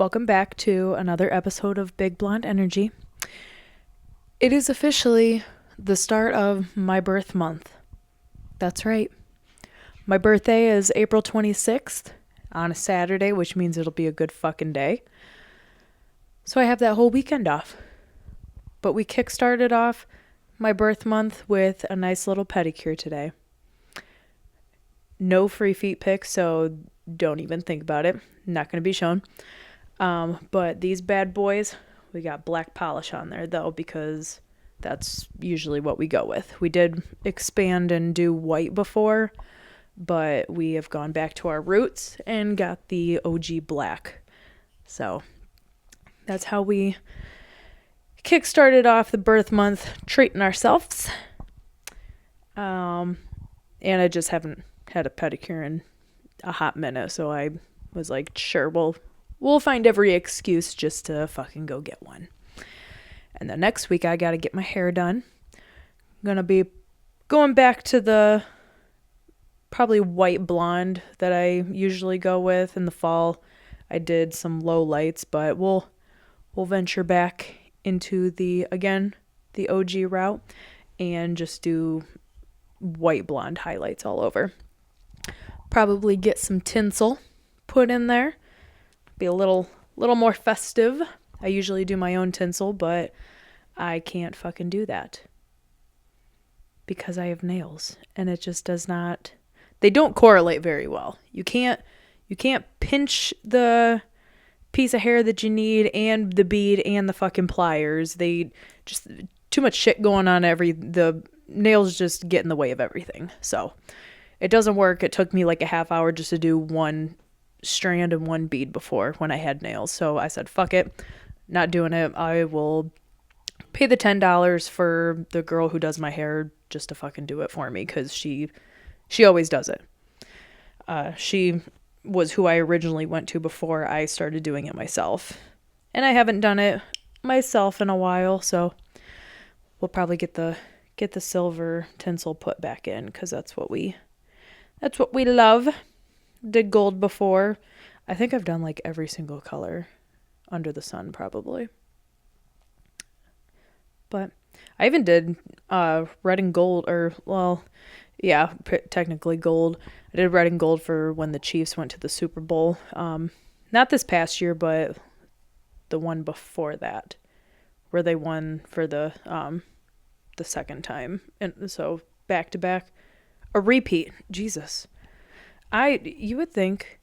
Welcome back to another episode of Big Blonde Energy. It is officially the start of my birth month. That's right. My birthday is April 26th on a Saturday, which means it'll be a good fucking day. So I have that whole weekend off. But we kickstarted off my birth month with a nice little pedicure today. No free feet pics, so don't even think about it. Not going to be shown. But these bad boys, we got black polish on there though, because that's usually what we go with. We did expand and do white before, but we have gone back to our roots and got the OG black. So that's how we kickstarted off the birth month, treating ourselves. And I just haven't had a pedicure in a hot minute, so I was like, sure, we'll find every excuse just to fucking go get one. And the next week I gotta get my hair done. I'm gonna be going back to the probably white blonde that I usually go with. In the fall I did some low lights, but we'll venture back into the OG route and just do white blonde highlights all over. Probably get some tinsel put in there. Be a little more festive. I usually do my own tinsel, but I can't fucking do that because I have nails and it just does not, they don't correlate very well. You can't pinch the piece of hair that you need and the bead and the fucking pliers. They just too much shit going on. The nails just get in the way of everything. So it doesn't work. It took me like a half hour just to do one strand and one bead before when I had nails. So I said, fuck it, not doing it. I will pay the $10 for the girl who does my hair just to fucking do it for me, because she always does it. She was who I originally went to before I started doing it myself, and I haven't done it myself in a while, so we'll probably get the silver tinsel put back in, because that's what we love. Did gold before. I think I've done like every single color under the sun probably. But I even did red and gold, technically gold. I did red and gold for when the Chiefs went to the Super Bowl. Not this past year, but the one before that, where they won for the second time. And so back to back, a repeat. Jesus. You would think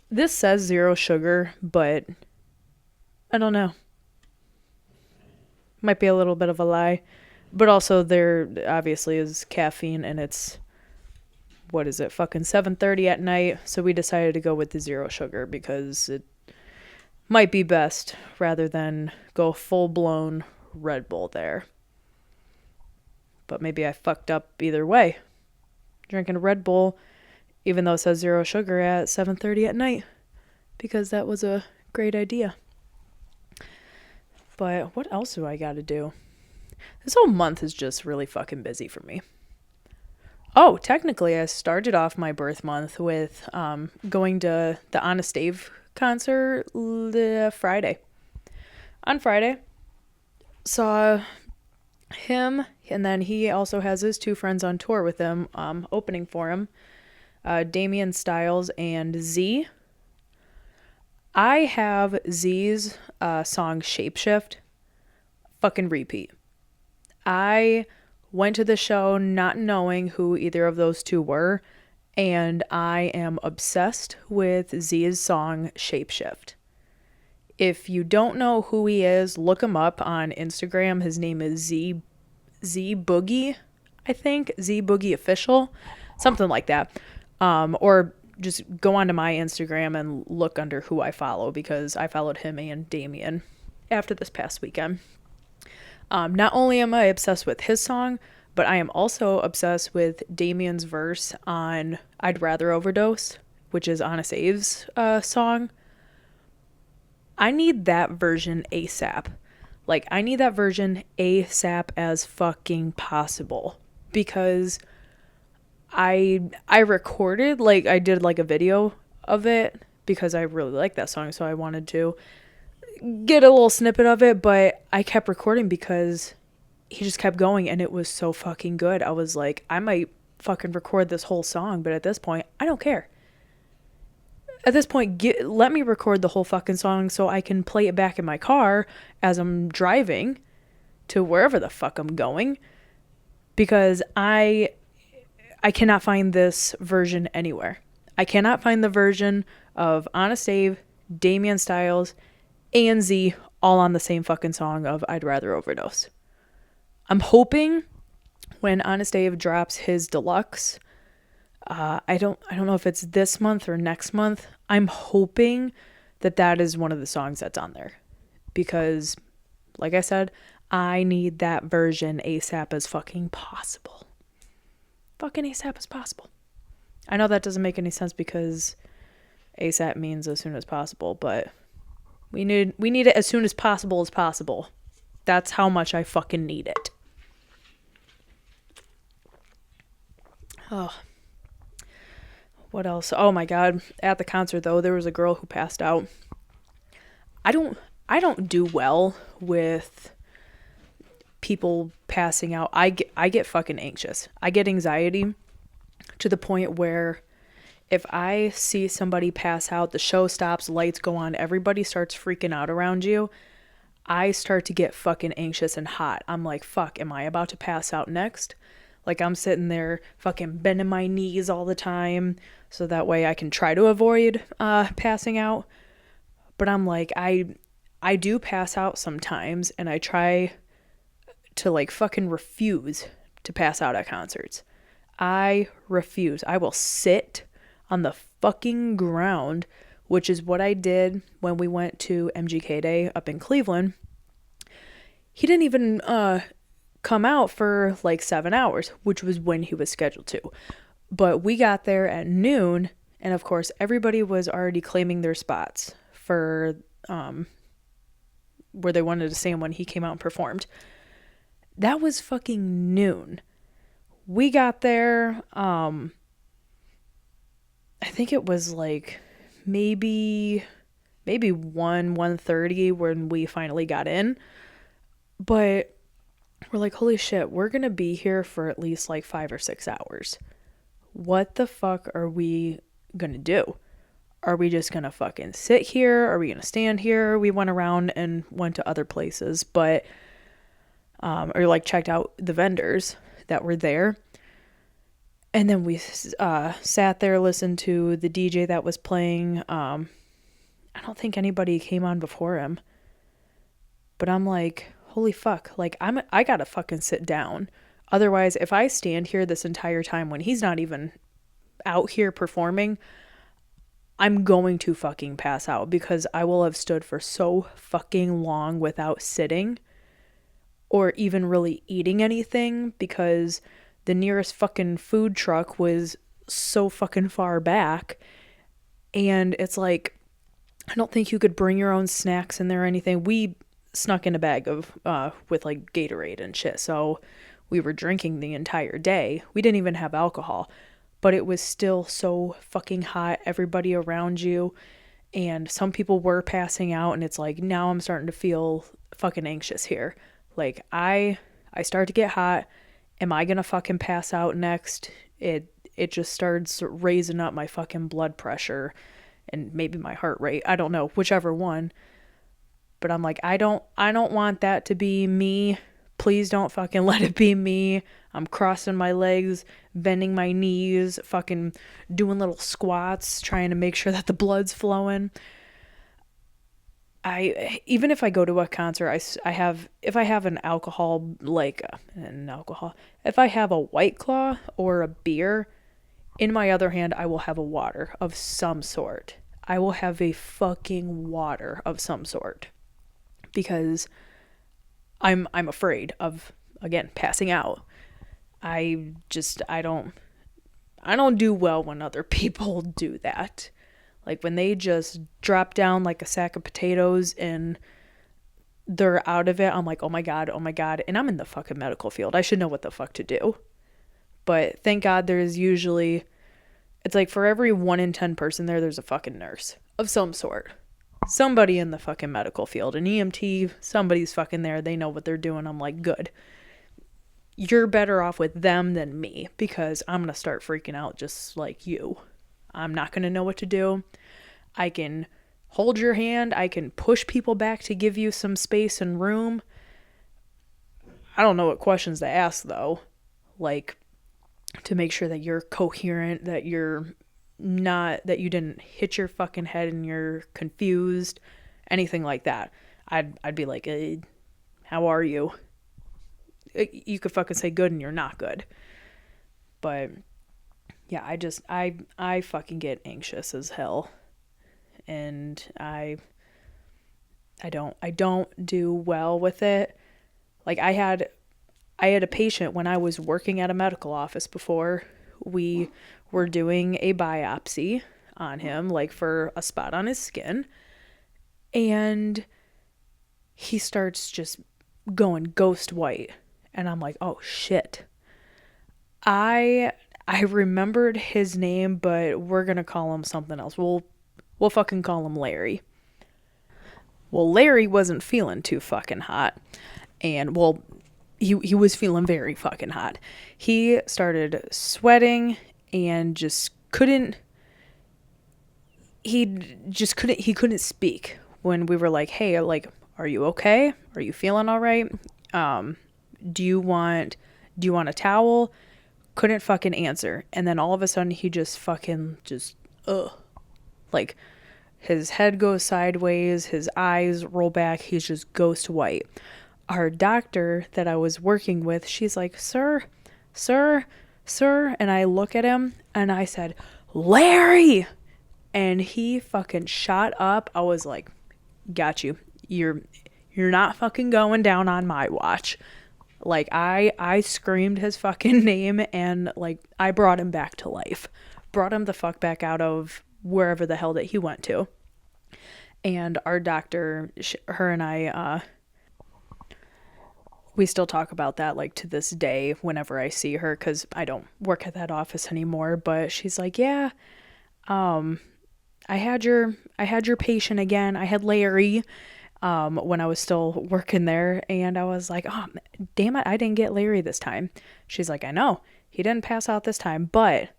this says 0 sugar, but I don't know. Might be a little bit of a lie, but also there obviously is caffeine, and it's, what is it, fucking 7:30 at night. So we decided to go with the 0 sugar because it might be best rather than go full blown Red Bull there. But maybe I fucked up either way. Drinking a Red Bull, even though it says 0 sugar, at 7:30 at night, because that was a great idea. But what else do I got to do? This whole month is just really fucking busy for me. Oh, technically I started off my birth month with going to the Honest Dave concert Friday. On Friday, saw him, and then he also has his 2 friends on tour with him, opening for him. Damian Styles and Z. I have Z's song Shapeshift fucking repeat. I went to the show not knowing who either of those two were, and I am obsessed with Z's song Shapeshift. If you don't know who he is, look him up on Instagram. His name is Z Boogie, I think. Z Boogie Official. Something like that. Or just go onto my Instagram and look under who I follow, because I followed him and Damien after this past weekend. Not only am I obsessed with his song, but I am also obsessed with Damien's verse on I'd Rather Overdose, which is Honest Abe's song. I need that version ASAP. Like, I need that version ASAP as fucking possible, because I recorded, like, I did like a video of it because I really like that song, so I wanted to get a little snippet of it, but I kept recording because he just kept going and it was so fucking good. I was like, I might fucking record this whole song, but at this point, I don't care. At this point, let me record the whole fucking song so I can play it back in my car as I'm driving to wherever the fuck I'm going, because I cannot find this version anywhere. I cannot find the version of Honest Dave, Damian Styles, and Z all on the same fucking song of I'd Rather Overdose. I'm hoping when Honest Dave drops his deluxe, I don't know if it's this month or next month. I'm hoping that is one of the songs that's on there, because like I said, I need that version ASAP as fucking possible. Fucking ASAP as possible. I know that doesn't make any sense because ASAP means as soon as possible, but we need it as soon as possible as possible. That's how much I fucking need it. Oh. What else? Oh my god. At the concert though, there was a girl who passed out. I don't do well with people passing out. I get fucking anxious. I get anxiety to the point where if I see somebody pass out, the show stops, lights go on, everybody starts freaking out around you, I start to get fucking anxious and hot. I'm like, fuck, am I about to pass out next? Like, I'm sitting there fucking bending my knees all the time so that way I can try to avoid passing out. But I'm like, I do pass out sometimes, and I try to like fucking refuse to pass out at concerts. I refuse. I will sit on the fucking ground, which is what I did when we went to MGK Day up in Cleveland. He didn't even come out for like 7 hours, which was when he was scheduled to. But we got there at noon, and of course everybody was already claiming their spots for where they wanted to stand when he came out and performed. That was fucking noon. We got there, I think it was like maybe 1:30 when we finally got in. But we're like, holy shit, we're gonna be here for at least like 5 or 6 hours. What the fuck are we gonna do? Are we just gonna fucking sit here? Are we gonna stand here? We went around and went to other places, but or like checked out the vendors that were there. And then we sat there, listened to the DJ that was playing. I don't think anybody came on before him. But I'm like, holy fuck, like I gotta fucking sit down. Otherwise, if I stand here this entire time when he's not even out here performing, I'm going to fucking pass out because I will have stood for so fucking long without sitting or even really eating anything because the nearest fucking food truck was so fucking far back. And it's like, I don't think you could bring your own snacks in there or anything. We snuck in a bag of with like Gatorade and shit, so we were drinking the entire day. We didn't even have alcohol, but it was still so fucking hot, everybody around you, and some people were passing out, and it's like now I'm starting to feel fucking anxious here. Like I start to get hot. Am I gonna fucking pass out next? It just starts raising up my fucking blood pressure and maybe my heart rate. I don't know, whichever one. But I'm like, I don't want that to be me. Please don't fucking let it be me. I'm crossing my legs, bending my knees, fucking doing little squats, trying to make sure that the blood's flowing. Even if I go to a concert, if I have if I have a White Claw or a beer, in my other hand, I will have a water of some sort. I will have a fucking water of some sort. Because I'm afraid of, again, passing out. I don't do well when other people do that. Like when they just drop down like a sack of potatoes and they're out of it, I'm like, oh my god. And I'm in the fucking medical field. I should know what the fuck to do. But thank God there's usually, it's like for every 1 in 10 person there's a fucking nurse. of some sort. Somebody in the fucking medical field, an EMT, somebody's fucking there. They know what they're doing. I'm like, good. You're better off with them than me because I'm going to start freaking out just like you. I'm not going to know what to do. I can hold your hand. I can push people back to give you some space and room. I don't know what questions to ask, though. Like, to make sure that you're coherent, that you're not, that you didn't hit your fucking head and you're confused, anything like that. I'd be like, how are you? You could fucking say good and you're not good. But yeah, I fucking get anxious as hell. And I don't do well with it. Like I had a patient when I was working at a medical office before. We were doing a biopsy on him, like for a spot on his skin. And he starts just going ghost white. And I'm like, oh shit. I remembered his name, but we're going to call him something else. We'll fucking call him Larry. Well, Larry wasn't feeling too fucking hot. And, well, he was feeling very fucking hot. He started sweating and just couldn't, he couldn't speak when we were like, hey, like, are you okay? Are you feeling all right? Do you want a towel? Couldn't fucking answer. And then all of a sudden he just fucking like his head goes sideways, his eyes roll back, he's just ghost white. Our doctor that I was working with, she's like, sir. And I look at him and I said, Larry. And he fucking shot up. I was like, got you. You're not fucking going down on my watch. Like I screamed his fucking name and like I brought him back to life. Brought him the fuck back out of wherever the hell that he went to. And our doctor, her and I, we still talk about that like to this day whenever I see her because I don't work at that office anymore. But she's like, yeah, I had your patient again. I had Larry when I was still working there. And I was like, oh, damn it, I didn't get Larry this time. She's like, I know. He didn't pass out this time, but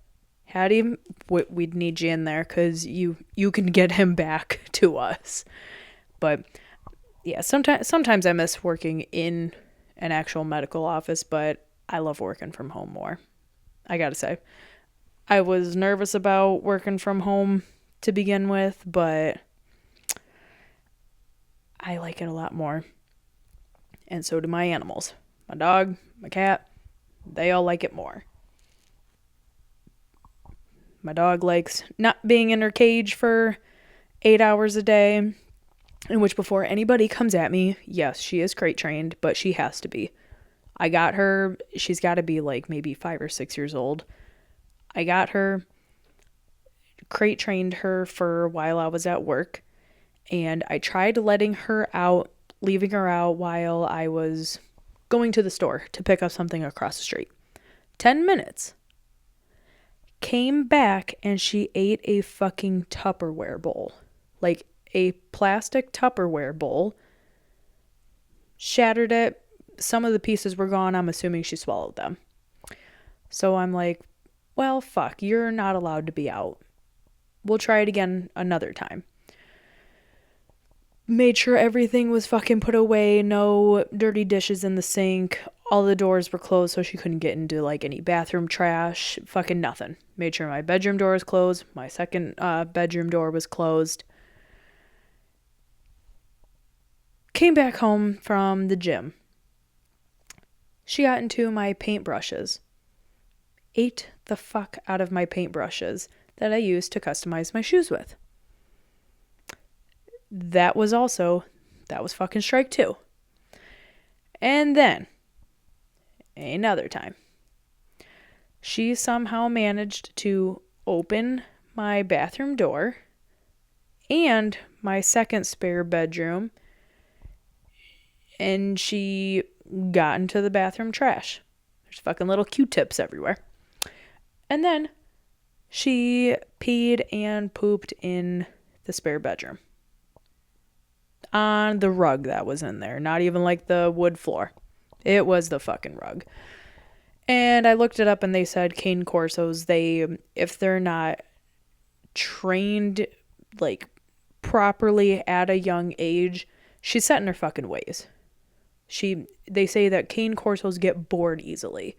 had him, we'd need you in there because you can get him back to us. But yeah, sometimes I miss working in an actual medical office, but I love working from home more. I gotta say, I was nervous about working from home to begin with, but I like it a lot more. And so do my animals. My dog, my cat, they all like it more. My dog likes not being in her cage for 8 hours a day. In which before anybody comes at me, yes, she is crate trained, but she has to be. I got her, she's got to be like maybe 5 or 6 years old. I got her, crate trained her for a while I was at work. And I tried letting her out, leaving her out while I was going to the store to pick up something across the street. 10 minutes. Came back and she ate a fucking Tupperware bowl. Like a plastic Tupperware bowl. Shattered it. Some of the pieces were gone. I'm assuming she swallowed them. So I'm like, well, fuck, you're not allowed to be out. We'll try it again another time. Made sure everything was fucking put away. No dirty dishes in the sink. All the doors were closed so she couldn't get into like any bathroom trash. Fucking nothing. Made sure my bedroom door was closed. My second bedroom door was closed. Came back home from the gym. She got into my paintbrushes. Ate the fuck out of my paintbrushes that I used to customize my shoes with. That was fucking strike 2. And then, another time, she somehow managed to open my bathroom door and my second spare bedroom, and she got into the bathroom trash. There's fucking little Q-tips everywhere. And then she peed and pooped in the spare bedroom. On the rug that was in there. Not even like the wood floor. It was the fucking rug. And I looked it up and they said cane corsos, if they're not trained like properly at a young age, she's set in her fucking ways. They say that cane corsos get bored easily.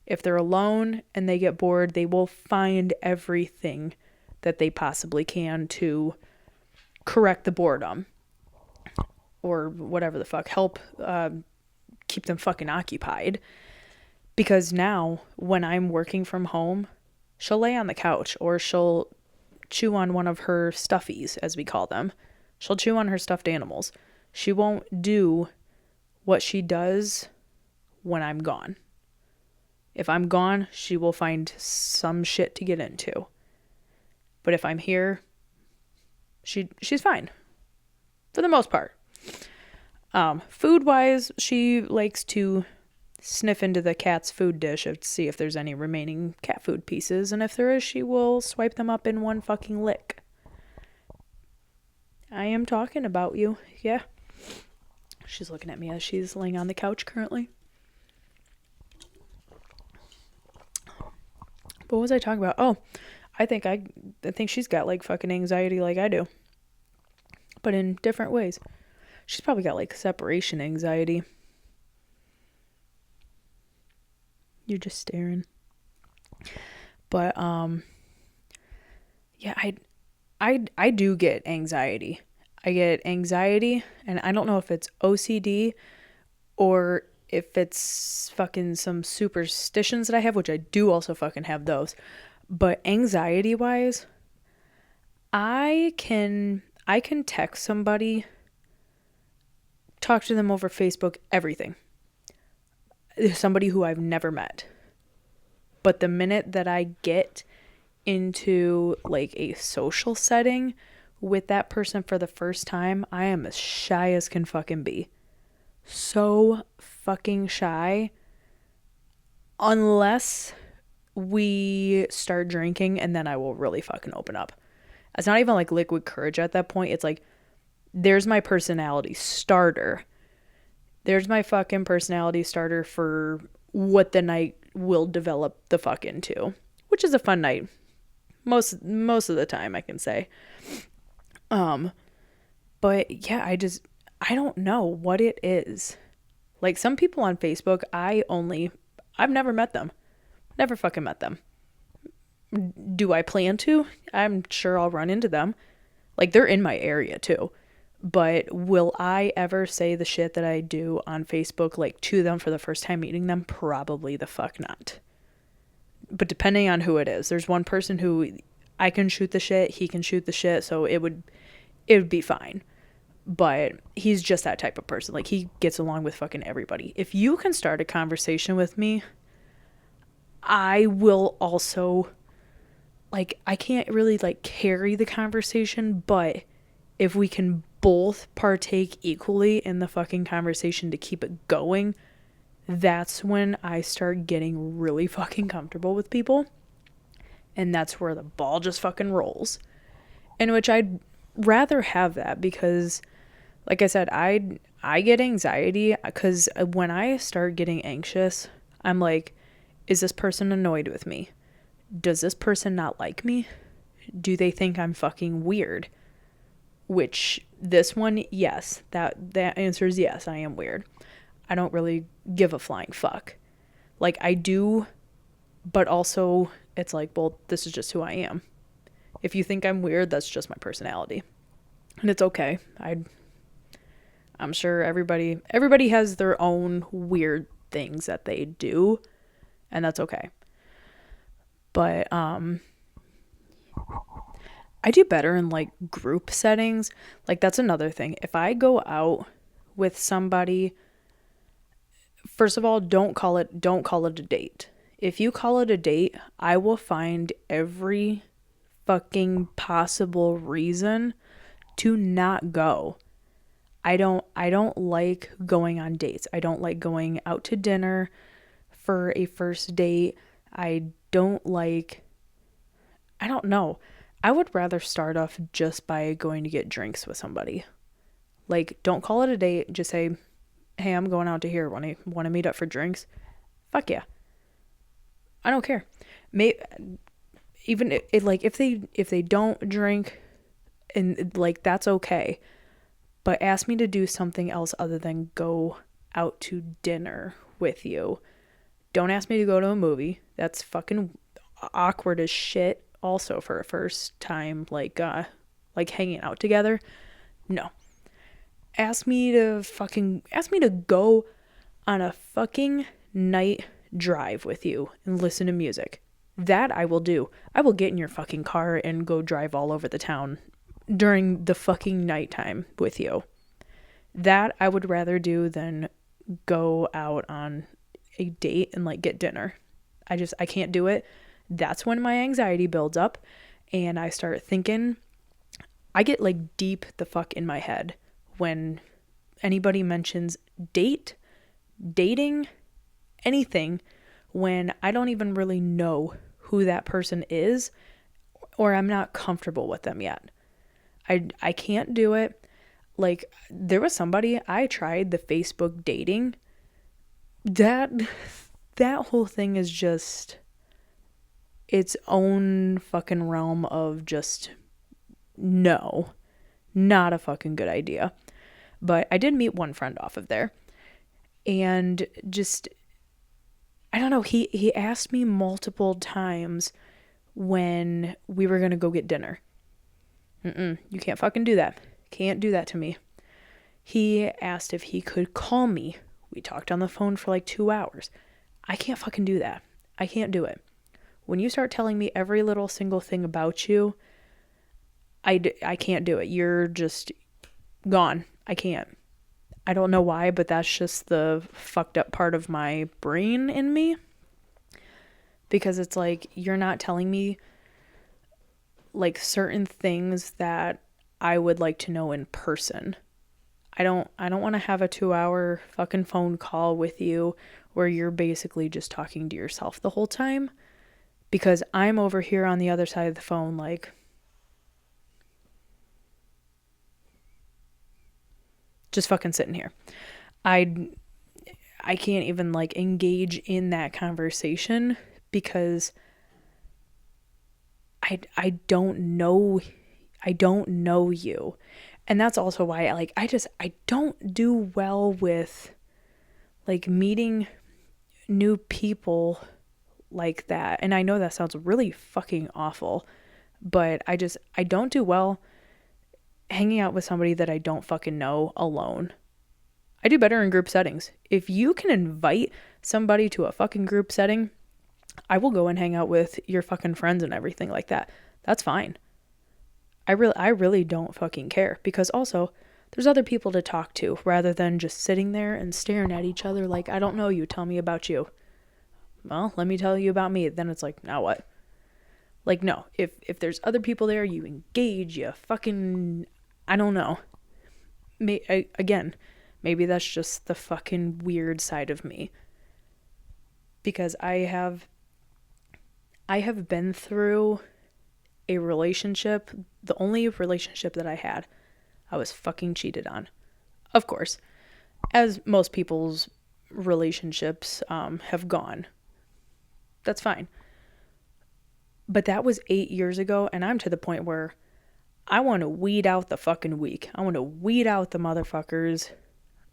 If they're alone and they get bored, they will find everything that they possibly can to correct the boredom. Or whatever the fuck, help keep them fucking occupied. Because now, when I'm working from home, she'll lay on the couch or she'll chew on one of her stuffies, as we call them. She'll chew on her stuffed animals. She won't do what she does when I'm gone. If I'm gone, she will find some shit to get into. But if I'm here, she's fine. For the most part. Food-wise, she likes to sniff into the cat's food dish to see if there's any remaining cat food pieces, and if there is, she will swipe them up in one fucking lick. I am talking about you, yeah. She's looking at me as she's laying on the couch currently. What was I talking about? Oh, I think she's got like fucking anxiety like I do, but in different ways. She's probably got like separation anxiety. You're just staring. But yeah, I do get anxiety. I get anxiety, and I don't know if it's OCD or if it's fucking some superstitions that I have, which I do also fucking have those. But anxiety wise, I can text somebody, talk to them over Facebook, everything. Somebody who I've never met. But the minute that I get into like a social setting with that person for the first time, I am as shy as can fucking be. So fucking shy. Unless we start drinking, and then I will really fucking open up. It's not even like liquid courage at that point. It's like, there's my personality starter. There's my fucking personality starter for what the night will develop the fuck into, which is a fun night. Most of the time, I can say. But yeah, I don't know what it is. Like, some people on Facebook, I've never met them. Never fucking met them. Do I plan to? I'm sure I'll run into them. Like, they're in my area too. But will I ever say the shit that I do on Facebook, like, to them for the first time meeting them? Probably the fuck not. But depending on who it is. There's one person who I can shoot the shit, he can shoot the shit, so it would be fine. But he's just that type of person. Like, he gets along with fucking everybody. If you can start a conversation with me, I will also, like, I can't really, like, carry the conversation, but if we can both partake equally in the fucking conversation to keep it going, that's when I start getting really fucking comfortable with people. And that's where the ball just fucking rolls. In which I'd rather have that because, like I said, I get anxiety because when I start getting anxious, I'm like, is this person annoyed with me? Does this person not like me? Do they think I'm fucking weird? Which, this one, yes. That answer is yes, I am weird. I don't really give a flying fuck. Like, I do, but also, it's like, well, this is just who I am. If you think I'm weird, that's just my personality. And it's okay. I'm sure everybody has their own weird things that they do, and that's okay. But I do better in like group settings. Like, that's another thing. If I go out with somebody, first of all, don't call it a date. If you call it a date, I will find every fucking possible reason to not go. I don't like going on dates. I don't like going out to dinner for a first date. I don't know. I would rather start off just by going to get drinks with somebody. Like, don't call it a date. Just say, hey, I'm going out to here. Want to meet up for drinks? Fuck yeah. I don't care. Even like if they don't drink, and like that's okay. But ask me to do something else other than go out to dinner with you. Don't ask me to go to a movie. That's fucking awkward as shit. Also for a first time, like hanging out together. No. Ask me to go on a fucking night drive with you and listen to music. That I will do. I will get in your fucking car and go drive all over the town during the fucking nighttime with you. That I would rather do than go out on a date and like get dinner. I can't do it. That's when my anxiety builds up and I start thinking. I get like deep the fuck in my head when anybody mentions dating, anything, when I don't even really know who that person is or I'm not comfortable with them yet. I can't do it. Like, there was somebody, I tried the Facebook dating. That whole thing is just its own fucking realm of just no, not a fucking good idea. But I did meet one friend off of there. And just, I don't know, he asked me multiple times when we were going to go get dinner. You can't fucking do that. Can't do that to me. He asked if he could call me. We talked on the phone for like 2 hours. I can't fucking do that. I can't do it. When you start telling me every little single thing about you, I can't do it. You're just gone. I can't. I don't know why, but that's just the fucked up part of my brain in me. Because it's like, you're not telling me like certain things that I would like to know in person. I don't want to have a 2-hour fucking phone call with you where you're basically just talking to yourself the whole time, because I'm over here on the other side of the phone like, just fucking sitting here. I can't even like engage in that conversation because I don't know you. And that's also why I don't do well with like meeting new people like that. And I know that sounds really fucking awful, but I don't do well hanging out with somebody that I don't fucking know alone. I do better in group settings. If you can invite somebody to a fucking group setting, I will go and hang out with your fucking friends and everything like that. That's fine. I really don't fucking care, because also there's other people to talk to rather than just sitting there and staring at each other like, I don't know you, tell me about you. Well, let me tell you about me. Then it's like, now what? Like, no, if there's other people there, you engage, you fucking, I don't know. Again, maybe that's just the fucking weird side of me. Because I have been through a relationship, the only relationship that I had, I was fucking cheated on. Of course, as most people's relationships have gone. That's fine. But that was 8 years ago, and I'm to the point where I want to weed out the fucking weak. I want to weed out the motherfuckers.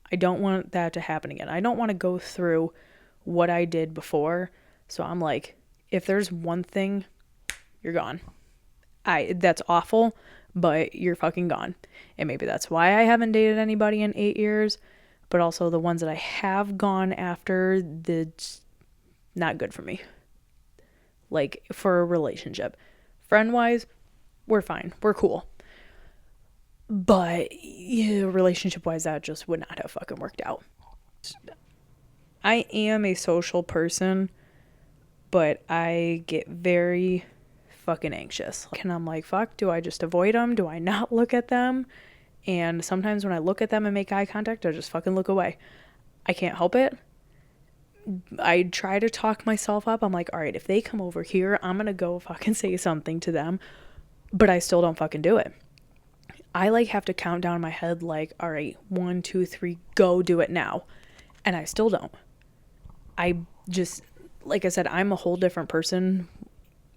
I don't want that to happen again. I don't want to go through what I did before. So I'm like, if there's one thing, you're gone. That's awful, but you're fucking gone. And maybe that's why I haven't dated anybody in 8 years, but also the ones that I have gone after, that's not good for me. Like, for a relationship. Friend-wise, we're fine. We're cool. But, yeah, relationship-wise, that just would not have fucking worked out. I am a social person, but I get very fucking anxious. And I'm like, fuck, do I just avoid them? Do I not look at them? And sometimes when I look at them and make eye contact, I just fucking look away. I can't help it. I try to talk myself up. I'm like, all right, if they come over here, I'm going to go fucking say something to them. but I still don't fucking do it. I like have to count down in my head like, all right, 1, 2, 3, go, do it now. And I still don't. I just, like I said, I'm a whole different person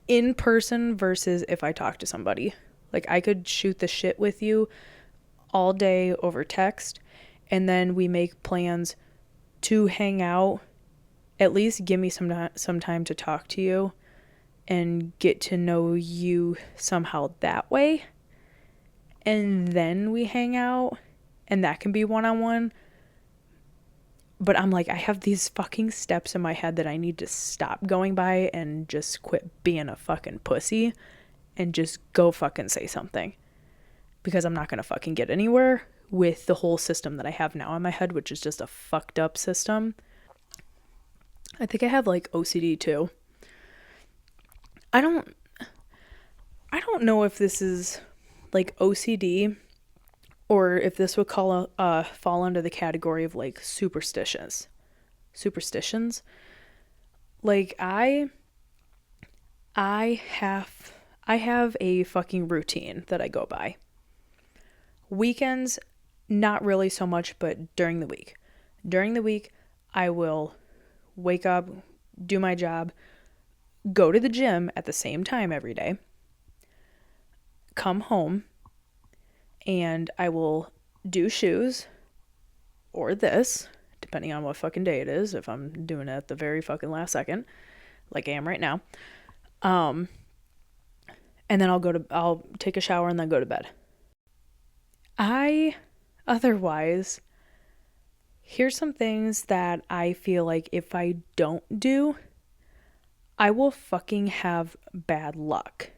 in person versus if I talk to somebody. Like I could shoot the shit with you all day over text, and then we make plans to hang out. At least give me some time to talk to you and get to know you somehow that way. And then we hang out, and that can be one-on-one. But I'm like, I have these fucking steps in my head that I need to stop going by and just quit being a fucking pussy and just go fucking say something. Because I'm not going to fucking get anywhere with the whole system that I have now in my head, which is just a fucked up system. I think I have like OCD too. I don't know if this is like OCD or if this would fall under the category of like superstitions. Like I have a fucking routine that I go by. Weekends, not really so much, but during the week. During the week, I will wake up, do my job, go to the gym at the same time every day, come home, and I will do shoes or this, depending on what fucking day it is, if I'm doing it at the very fucking last second, like I am right now. And then I'll take a shower and then go to bed. Otherwise, here's some things that I feel like if I don't do, I will fucking have bad luck.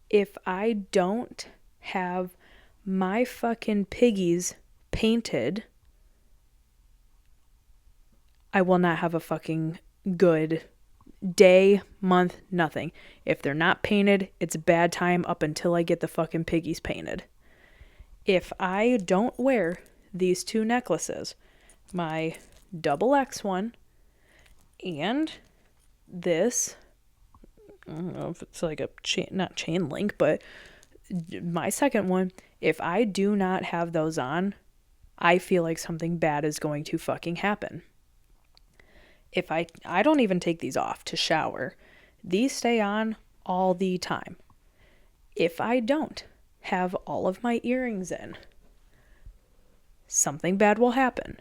If I don't have my fucking piggies painted, I will not have a fucking good day, month, nothing. If they're not painted, it's a bad time up until I get the fucking piggies painted. If I don't wear these 2 necklaces, my double X one and this, I don't know if it's like a not chain link, but my second one, if I do not have those on, I feel like something bad is going to fucking happen. If I don't even take these off to shower. These stay on all the time. If I don't have all of my earrings in, something bad will happen,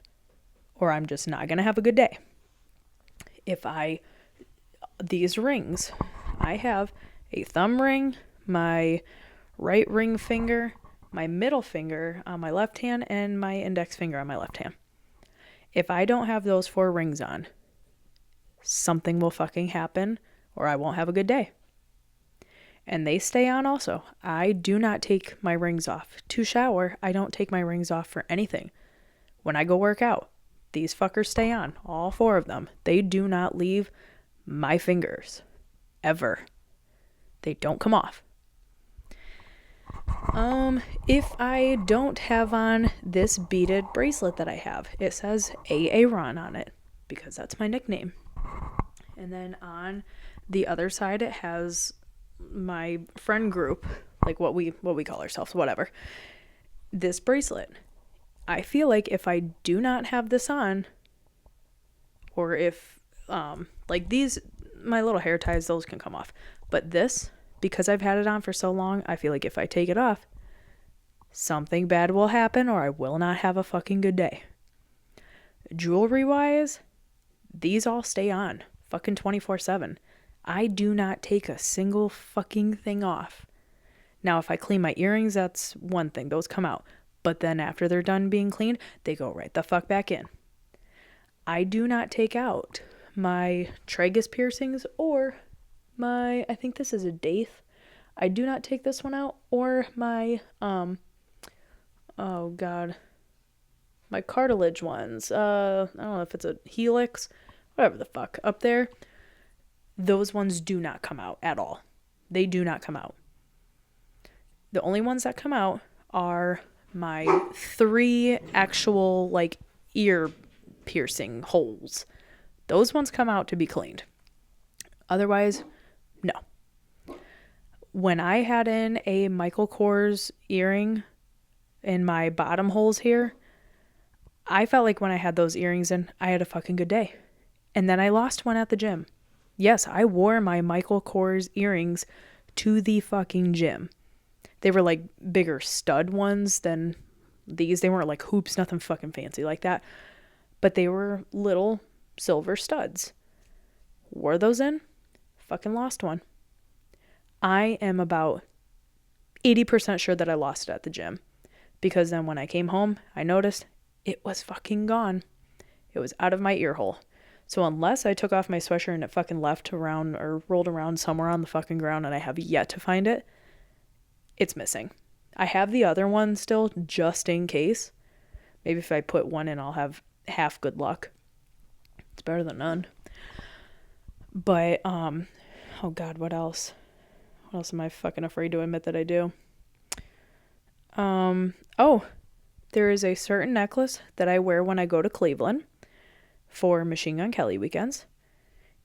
or I'm just not going to have a good day. These rings, I have a thumb ring, my right ring finger, my middle finger on my left hand, and my index finger on my left hand. If I don't have those 4 rings on, something will fucking happen, or I won't have a good day. And they stay on also. I do not take my rings off. To shower, I don't take my rings off for anything. When I go work out, these fuckers stay on. All 4 of them. They do not leave my fingers. Ever. They don't come off. If I don't have on this beaded bracelet that I have, it says Aaron on it because that's my nickname. And then on the other side, it has my friend group, like what we call ourselves, whatever. This bracelet. I feel like if I do not have this on, or if, like these, my little hair ties, those can come off. But this, because I've had it on for so long, I feel like if I take it off, something bad will happen or I will not have a fucking good day. Jewelry-wise, these all stay on. Fucking 24/7. I do not take a single fucking thing off. Now, if I clean my earrings, that's one thing. Those come out. But then after they're done being cleaned, they go right the fuck back in. I do not take out my tragus piercings or my, I think this is a daith. I do not take this one out, or my, oh god, my cartilage ones. I don't know if it's a helix, whatever the fuck, up there. Those ones do not come out at all. They do not come out. The only ones that come out are my 3 actual, like, ear piercing holes. Those ones come out to be cleaned. Otherwise, no. when I had in a Michael Kors earring in my bottom holes here, I felt like when I had those earrings in, I had a fucking good day. And then I lost one at the gym. Yes, I wore my Michael Kors earrings to the fucking gym. They were like bigger stud ones than these. They weren't like hoops, nothing fucking fancy like that. But they were little silver studs. Wore those in, fucking lost one. I am about 80% sure that I lost it at the gym. Because then when I came home, I noticed it was fucking gone. It was out of my ear hole. So unless I took off my sweatshirt and it fucking left around or rolled around somewhere on the fucking ground and I have yet to find it, it's missing. I have the other one still just in case. Maybe if I put one in, I'll have half good luck. It's better than none. But, oh God, what else? What else am I fucking afraid to admit that I do? Oh, there is a certain necklace that I wear when I go to Cleveland for Machine Gun Kelly weekends.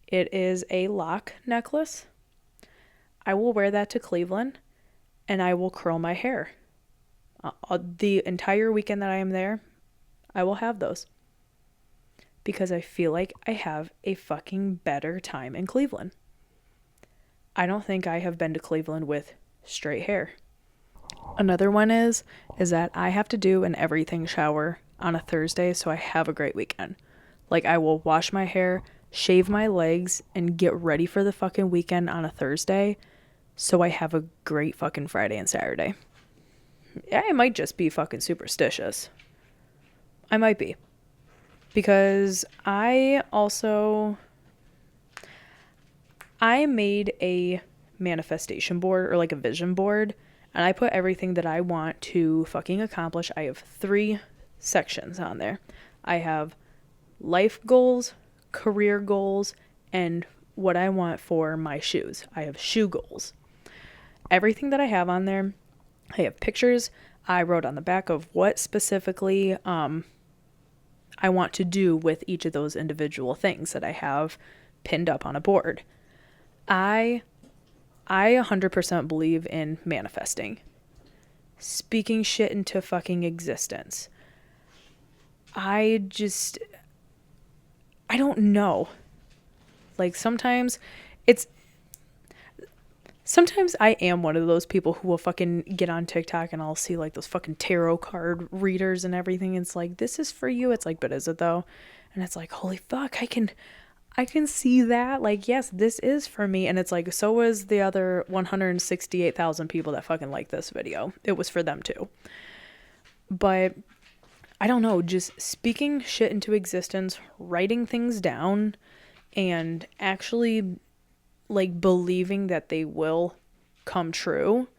It is a lock necklace. I will wear that to Cleveland and I will curl my hair. The entire weekend that I am there, I will have those. Because I feel like I have a fucking better time in Cleveland. I don't think I have been to Cleveland with straight hair. Another one is that I have to do an everything shower on a Thursday so I have a great weekend. Like I will wash my hair, shave my legs, and get ready for the fucking weekend on a Thursday so I have a great fucking Friday and Saturday. I might just be fucking superstitious. I might be. Because I made a manifestation board or like a vision board and I put everything that I want to fucking accomplish. I have 3 sections on there. I have life goals, career goals, and what I want for my shoes. I have shoe goals. Everything that I have on there, I have pictures. I wrote on the back of what specifically I want to do with each of those individual things that I have pinned up on a board. I 100% believe in manifesting. Speaking shit into fucking existence. I don't know. Like sometimes I am one of those people who will fucking get on TikTok and I'll see like those fucking tarot card readers and everything. It's like, this is for you. It's like, but is it though? And it's like, holy fuck, I can see that. Like, yes, this is for me. And it's like, so is the other 168,000 people that fucking like this video. It was for them too. But I don't know, just speaking shit into existence, writing things down, and actually like believing that they will come true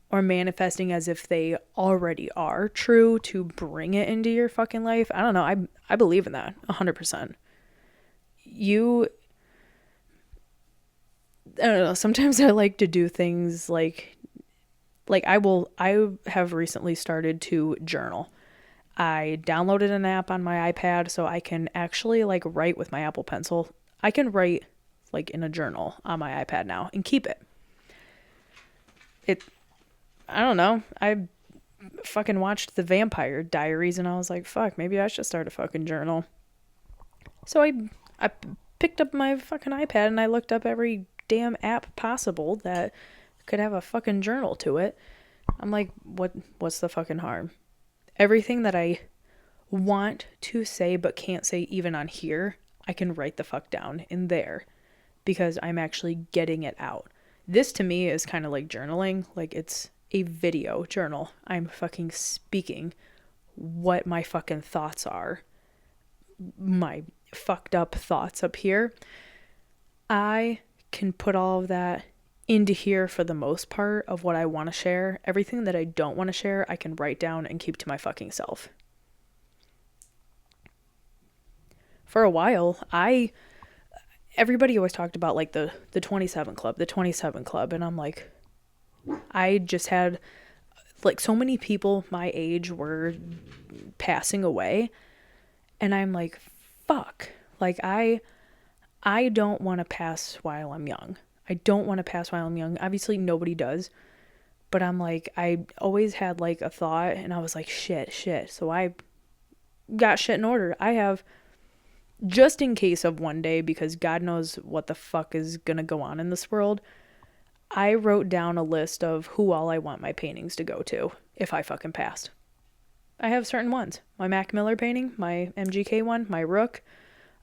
or manifesting as if they already are true to bring it into your fucking life. I don't know. I believe in that 100%. I don't know. Sometimes I like to do things like I have recently started to journal. I downloaded an app on my iPad so I can actually like write with my Apple Pencil. I can write like in a journal on my iPad now and keep it. I don't know. I fucking watched The Vampire Diaries and I was like, fuck, maybe I should start a fucking journal. So I picked up my fucking iPad and I looked up every damn app possible that could have a fucking journal to it. I'm like, what's the fucking harm? Everything that I want to say but can't say even on here, I can write the fuck down in there because I'm actually getting it out. This to me is kind of like journaling. Like it's a video journal. I'm fucking speaking what my fucking thoughts are. My fucked up thoughts up here. I can put all of that into here for the most part of what I want to share. Everything that I don't want to share, I can write down and keep to my fucking self. For a while, everybody always talked about like the 27 club, and I'm like, I just had like so many people my age were passing away, and I'm like, fuck, like I don't want to pass while I'm young. I don't want to pass while I'm young. Obviously, nobody does. But I'm like, I always had like a thought and I was like, shit. So I got shit in order. I have, just in case of one day, because God knows what the fuck is going to go on in this world, I wrote down a list of who all I want my paintings to go to if I fucking passed. I have certain ones. My Mac Miller painting, my MGK one, my Rook,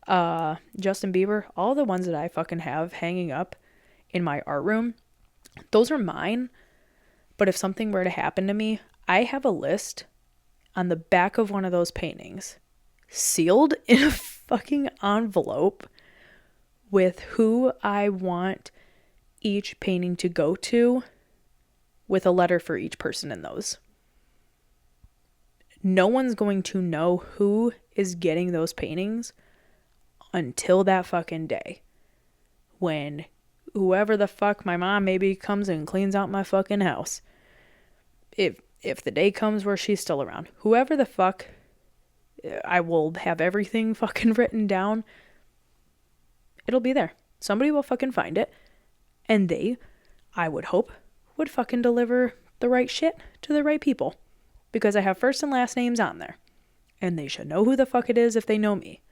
Justin Bieber, all the ones that I fucking have hanging up in my art room, those are mine. But if something were to happen to me, I have a list on the back of one of those paintings, sealed in a fucking envelope, with who I want each painting to go to, with a letter for each person in those. No one's going to know who is getting those paintings until that fucking day, when whoever the fuck, my mom maybe comes and cleans out my fucking house. If the day comes where she's still around, whoever the fuck, I will have everything fucking written down. It'll be there. Somebody will fucking find it. And they, I would hope, would fucking deliver the right shit to the right people. Because I have first and last names on there. And they should know who the fuck it is if they know me.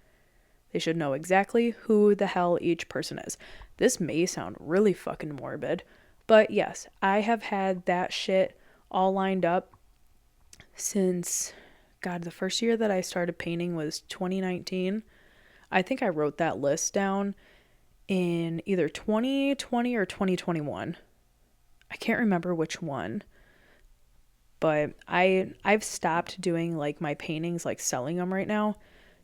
They should know exactly who the hell each person is. This may sound really fucking morbid, but yes, I have had that shit all lined up since, God, the first year that I started painting was 2019. I think I wrote that list down in either 2020 or 2021. I can't remember which one. But I've stopped doing like my paintings, like selling them right now,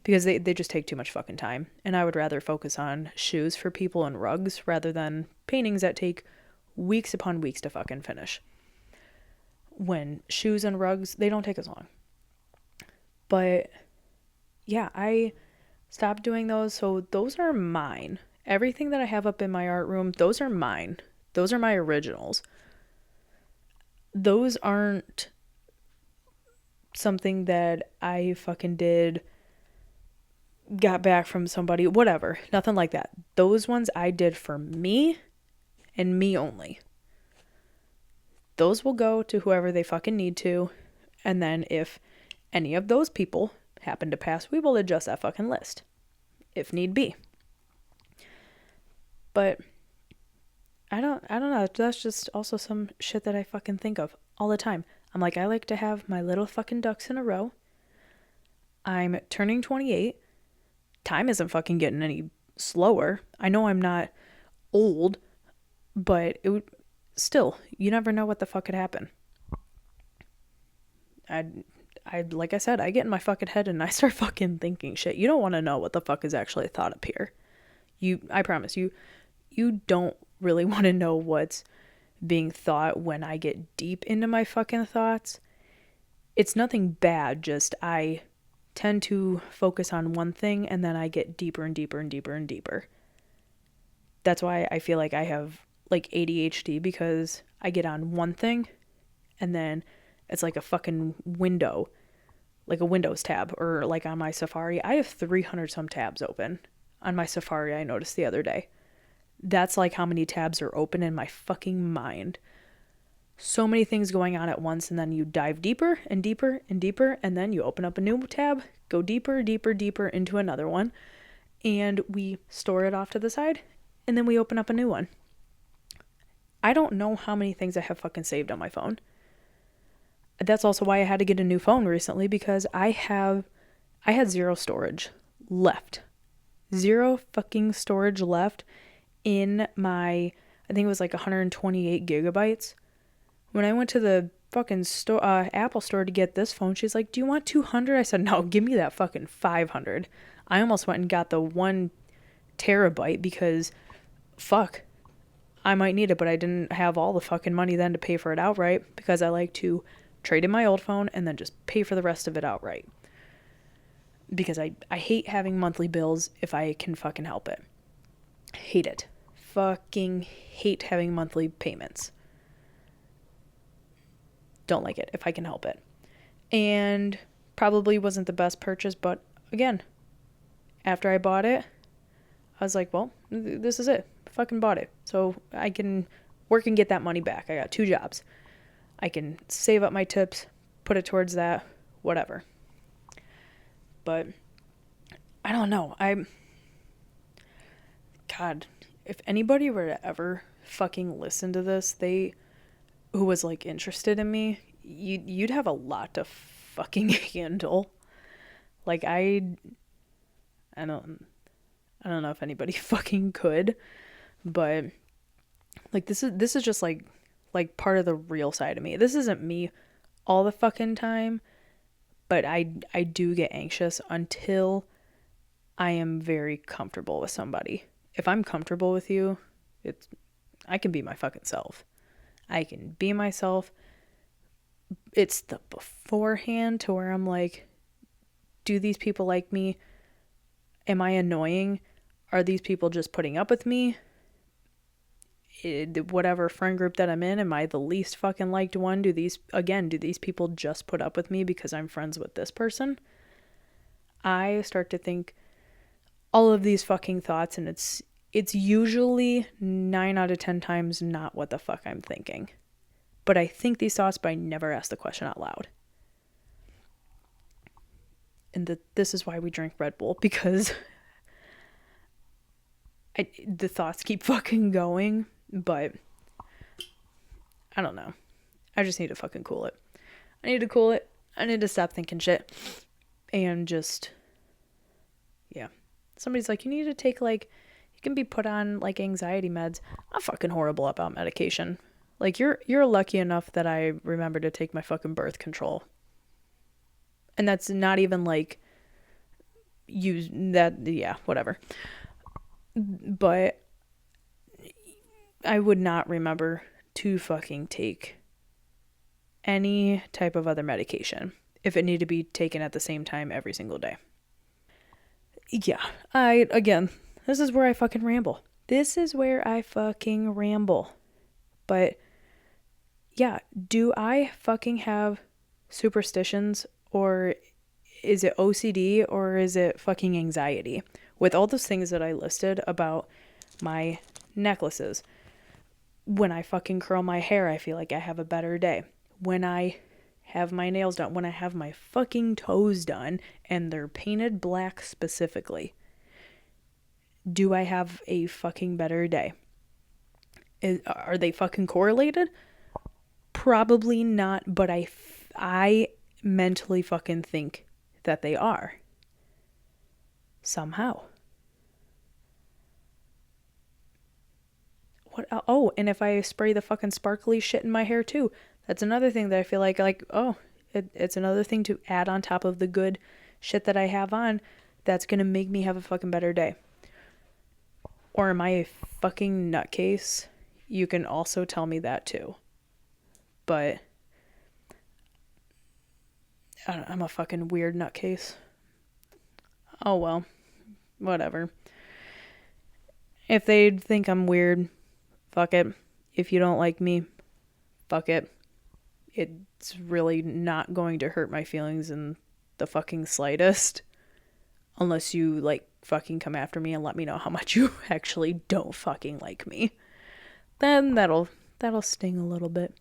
because they just take too much fucking time. And I would rather focus on shoes for people and rugs rather than paintings that take weeks upon weeks to fucking finish. When shoes and rugs, they don't take as long. But yeah, I stopped doing those. So those are mine. Everything that I have up in my art room, those are mine. Those are my originals. Those aren't something that I fucking did, got back from somebody, whatever. Nothing like that. Those ones I did for me and me only. Those will go to whoever they fucking need to. And then if any of those people happen to pass, we will adjust that fucking list if need be. But I don't know. That's just also some shit that I fucking think of all the time. I'm like, I like to have my little fucking ducks in a row. I'm turning 28. Time isn't fucking getting any slower. I know I'm not old, but it would still, you never know what the fuck could happen. I like I said, I get in my fucking head and I start fucking thinking shit. You don't want to know what the fuck is actually thought up here. I promise you don't really want to know what's being thought when I get deep into my fucking thoughts. It's nothing bad, just I tend to focus on one thing and then I get deeper and deeper and deeper and deeper. That's why I feel like I have like ADHD, because I get on one thing and then it's like a fucking window, like a Windows tab, or like on my Safari. I have 300 some tabs open on my Safari, I noticed the other day. That's like how many tabs are open in my fucking mind. So many things going on at once, and then you dive deeper and deeper and deeper, and then you open up a new tab, go deeper, deeper, deeper into another one, and we store it off to the side, and then we open up a new one. I don't know how many things I have fucking saved on my phone. That's also why I had to get a new phone recently, because I had zero storage left. Zero fucking storage left in my, I think it was like 128 gigabytes. When I went to the fucking store, Apple store to get this phone, she's like, do you want 200? I said, no, give me that fucking 500. I almost went and got the 1 terabyte because fuck, I might need it, but I didn't have all the fucking money then to pay for it outright, because I like to trade in my old phone and then just pay for the rest of it outright. Because I hate having monthly bills if I can fucking help it. Hate it. Fucking hate having monthly payments. Don't like it if I can help it. And probably wasn't the best purchase, but again, after I bought it, I was like, well, this is it. Fucking bought it. So I can work and get that money back. I got 2 jobs. I can save up my tips, put it towards that, whatever. But I don't know. God, if anybody were to ever fucking listen to this, who was like interested in me, you'd have a lot to fucking handle. Like I don't know if anybody fucking could, but like this is just like part of the real side of me. This isn't me all the fucking time, but I do get anxious until I am very comfortable with somebody. If I'm comfortable with you, I can be my fucking self. I can be myself. It's the beforehand to where I'm like, do these people like me? Am I annoying? Are these people just putting up with me? Whatever friend group that I'm in, am I the least fucking liked one? Do these people just put up with me because I'm friends with this person? I start to think all of these fucking thoughts, and it's usually 9 out of 10 times not what the fuck I'm thinking. But I think these thoughts, but I never ask the question out loud. And this is why we drink Red Bull, because the thoughts keep fucking going, but I don't know. I just need to fucking cool it. I need to stop thinking shit. And just, yeah. Somebody's like, you need to take you can be put on anxiety meds. I'm fucking horrible about medication. You're lucky enough that I remember to take my fucking birth control. And that's not even whatever. But I would not remember to fucking take any type of other medication if it needed to be taken at the same time every single day. Yeah, this is where I fucking ramble. But yeah, do I fucking have superstitions, or is it OCD, or is it fucking anxiety? With all those things that I listed about my necklaces, when I fucking curl my hair, I feel like I have a better day. When I have my nails done, when I have my fucking toes done, and they're painted black specifically, do I have a fucking better day? Are they fucking correlated? Probably not, but I mentally fucking think that they are. Somehow. What? Oh, and if I spray the fucking sparkly shit in my hair too, that's another thing that I feel it's another thing to add on top of the good shit that I have on that's gonna make me have a fucking better day. Or am I a fucking nutcase? You can also tell me that too. But I'm a fucking weird nutcase. Oh well, whatever. If they think I'm weird, fuck it. If you don't like me, fuck it. It's really not going to hurt my feelings in the fucking slightest. Unless you fucking come after me and let me know how much you actually don't fucking like me. Then that'll sting a little bit.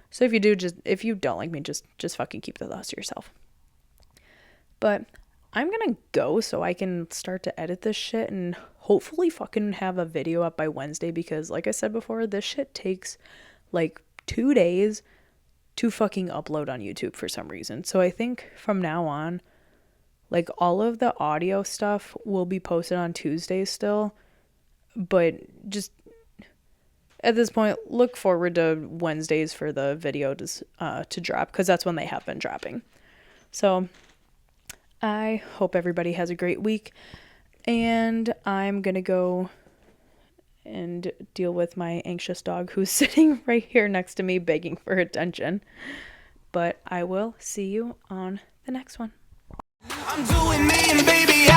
So if you don't like me, just fucking keep the thoughts to yourself. But I'm gonna go so I can start to edit this shit and hopefully fucking have a video up by Wednesday, because like I said before, this shit takes 2 days to fucking upload on YouTube for some reason. So I think from now on, all of the audio stuff will be posted on Tuesdays still, but just at this point, look forward to Wednesdays for the video to drop, because that's when they have been dropping. So I hope everybody has a great week, and I'm gonna go and deal with my anxious dog who's sitting right here next to me begging for attention. But I will see you on the next one. I'm doing me, and baby,